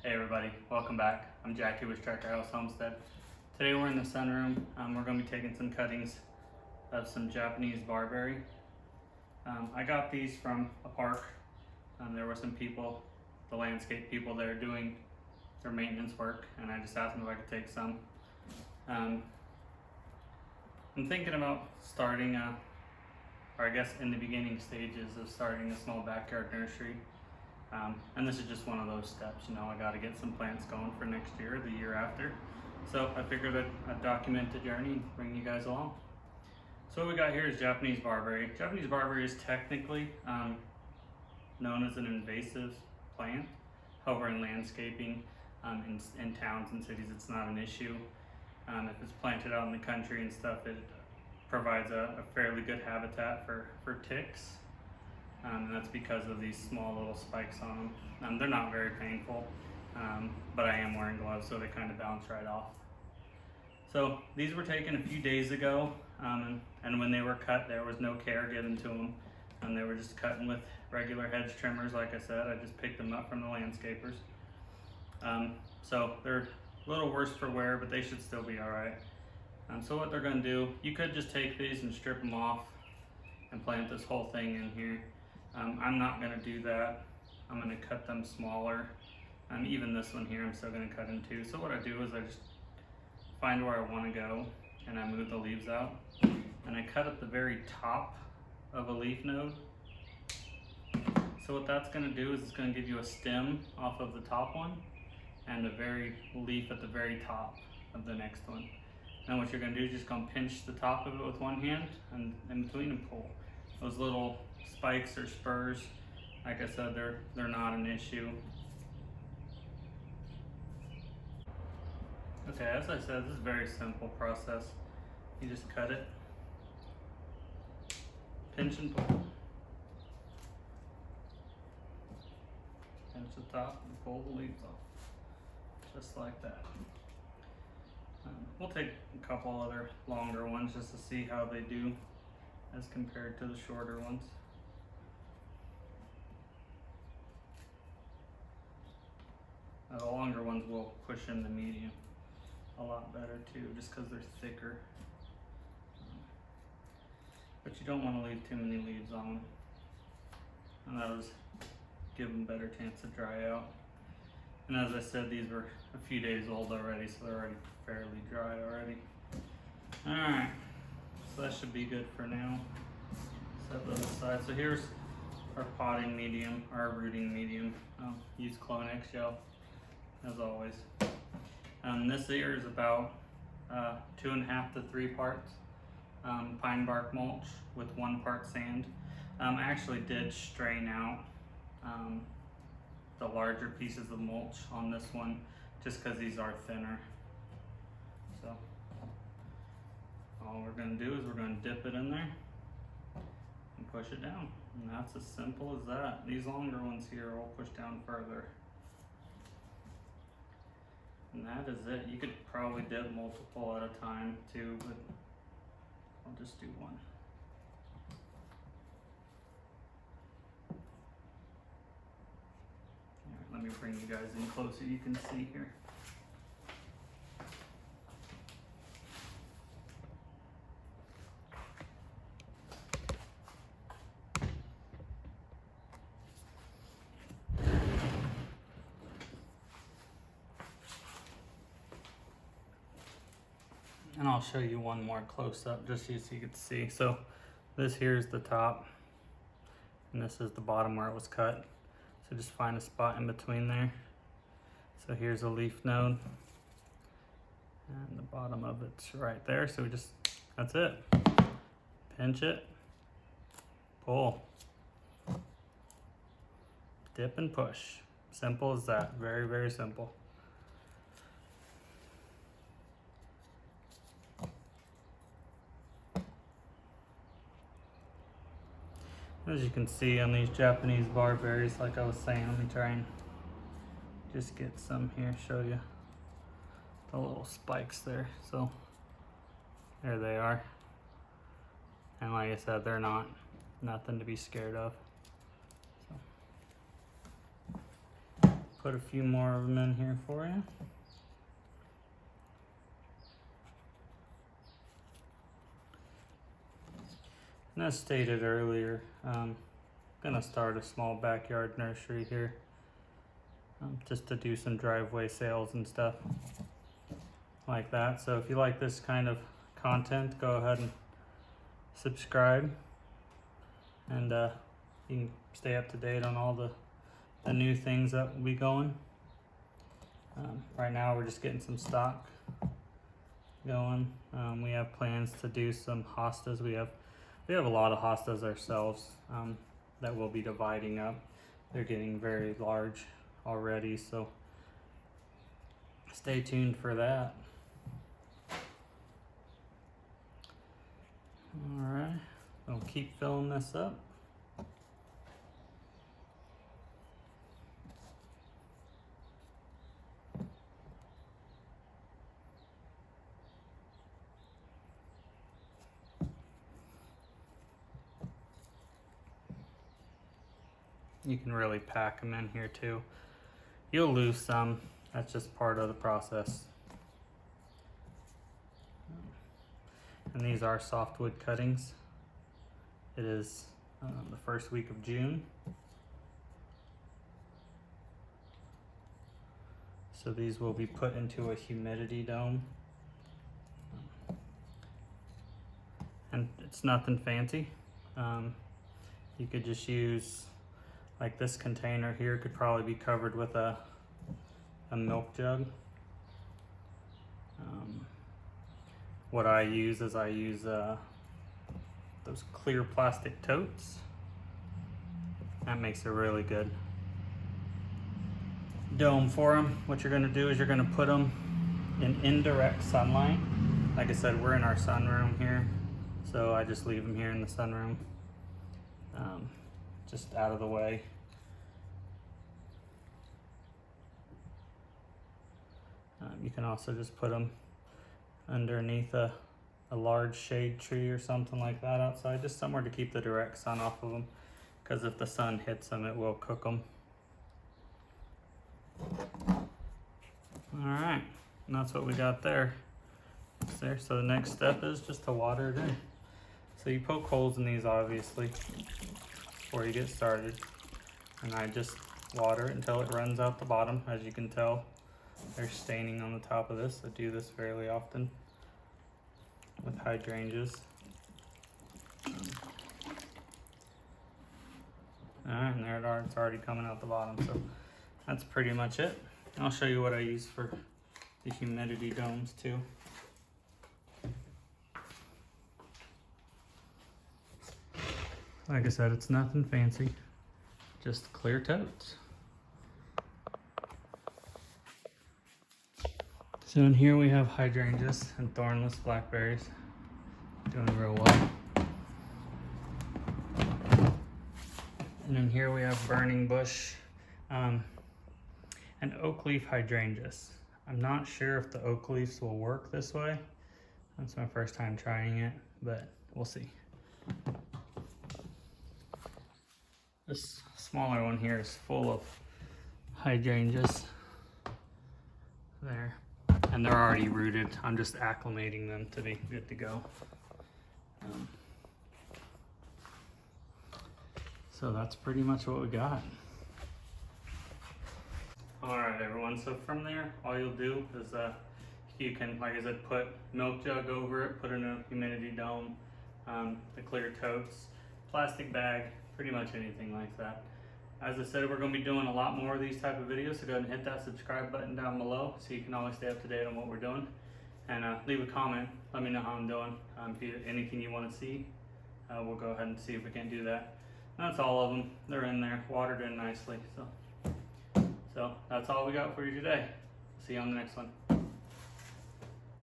Hey everybody, welcome back. I'm Jackie with Tractor House Homestead. Today we're in the sunroom. We're going to be taking some cuttings of some Japanese barberry. I got these from a park. There were some people, the landscape people there doing their maintenance work, and I just asked them if I could take some. I'm thinking about starting or I guess in the beginning stages of starting a small backyard nursery. And this is just one of those steps, you know, I got to get some plants going for next year, the year after. So I figured I'd document the journey and bring you guys along. So what we got here is Japanese barberry. Japanese barberry is technically known as an invasive plant. However, in landscaping, in towns and cities, it's not an issue. If it's planted out in the country and stuff, it provides a fairly good habitat for ticks. And that's because of these small little spikes on them. They're not very painful, but I am wearing gloves, so they kind of bounce right off. So these were taken a few days ago, and when they were cut, there was no care given to them. They were just cutting with regular hedge trimmers, like I said. I just picked them up from the landscapers. So they're a little worse for wear, but they should still be all right. So what they're gonna do, you could just take these and strip them off and plant this whole thing in here. I'm not gonna do that. I'm gonna cut them smaller. Even this one here, I'm still gonna cut in two. So what I do is I just find where I wanna go and I move the leaves out. And I cut at the very top of a leaf node. So what that's gonna do is it's gonna give you a stem off of the top one and a very leaf at the very top of the next one. Now what you're gonna do is just gonna pinch the top of it with one hand and in between and pull. Those little spikes or spurs, like I said, they're not an issue. Okay, as I said, this is a very simple process. You just cut it, pinch and pull. Pinch the top and pull the leaves off, just like that. We'll take a couple other longer ones just to see how they do as compared to the shorter ones. The longer ones will push in the medium a lot better too, just because they're thicker. But you don't want to leave too many leaves on them, and that'll just give them a better chance to dry out. And as I said, these were a few days old already, so they're already fairly dry already. Alright, so that should be good for now. Set those aside. So here's our potting medium, our rooting medium. Use Clonex gel, as always. This here is about 2.5 to 3 parts pine bark mulch with 1 part sand. I actually did strain out the larger pieces of mulch on this one, just because these are thinner. So all we're going to do is we're going to dip it in there and push it down, and that's as simple as that. These longer ones here will push down further, and that is it. You could probably dip multiple at a time too, but I'll just do one. Let me bring you guys in closer, you can see here. And I'll show you one more close up just so you can see. So this here is the top, and this is the bottom where it was cut. So just find a spot in between there. So here's a leaf node, and the bottom of it's right there. So that's it. Pinch it, pull, dip and push. Simple as that. Very, very simple. As you can see on these Japanese barberries, like I was saying, let me try and just get some here, show you the little spikes there. So there they are. And like I said, they're nothing to be scared of. So put a few more of them in here for you. And as stated earlier, I'm gonna start a small backyard nursery here, just to do some driveway sales and stuff like that. So if you like this kind of content, go ahead and subscribe, and you can stay up to date on all the new things that will be going. Right now we're just getting some stock going. We have plans to do some hostas. We have a lot of hostas ourselves that we'll be dividing up. They're getting very large already, so stay tuned for that. All right, I'll keep filling this up. You can really pack them in here too. You'll lose some, that's just part of the process. And these are softwood cuttings. It is the first week of June. So these will be put into a humidity dome. And it's nothing fancy. You could just use, like this container here could probably be covered with a milk jug. What I use is those clear plastic totes. That makes a really good dome for them. What you're gonna do is you're gonna put them in indirect sunlight. Like I said, we're in our sunroom here, so I just leave them here in the sunroom, just out of the way. You can also just put them underneath a large shade tree or something like that outside, just somewhere to keep the direct sun off of them, because if the sun hits them, it will cook them. All right, and that's what we got there. So the next step is just to water it in. So you poke holes in these obviously before you get started, and I just water it until it runs out the bottom. As you can tell, there's staining on the top of this. I do this fairly often with hydrangeas. Alright, and there it is. It's already coming out the bottom. So that's pretty much it. I'll show you what I use for the humidity domes too. Like I said, it's nothing fancy, just clear totes. So in here we have hydrangeas and thornless blackberries, doing real well. And in here we have burning bush and oak leaf hydrangeas. I'm not sure if the oak leaves will work this way. That's my first time trying it, but we'll see. This smaller one here is full of hydrangeas there. And they're already rooted. I'm just acclimating them to be good to go. So that's pretty much what we got. All right, everyone. So from there, all you'll do is you can, like I said, put milk jug over it, put it in a humidity dome, the clear totes, plastic bag, pretty much anything like that. As I said, we're going to be doing a lot more of these type of videos, so go ahead and hit that subscribe button down below so you can always stay up to date on what we're doing. And leave a comment, let me know how I'm doing. If you anything you want to see, we'll go ahead and see if we can do that. And that's all of them. They're in there, watered in nicely. So that's all we got for you today. See you on the next one.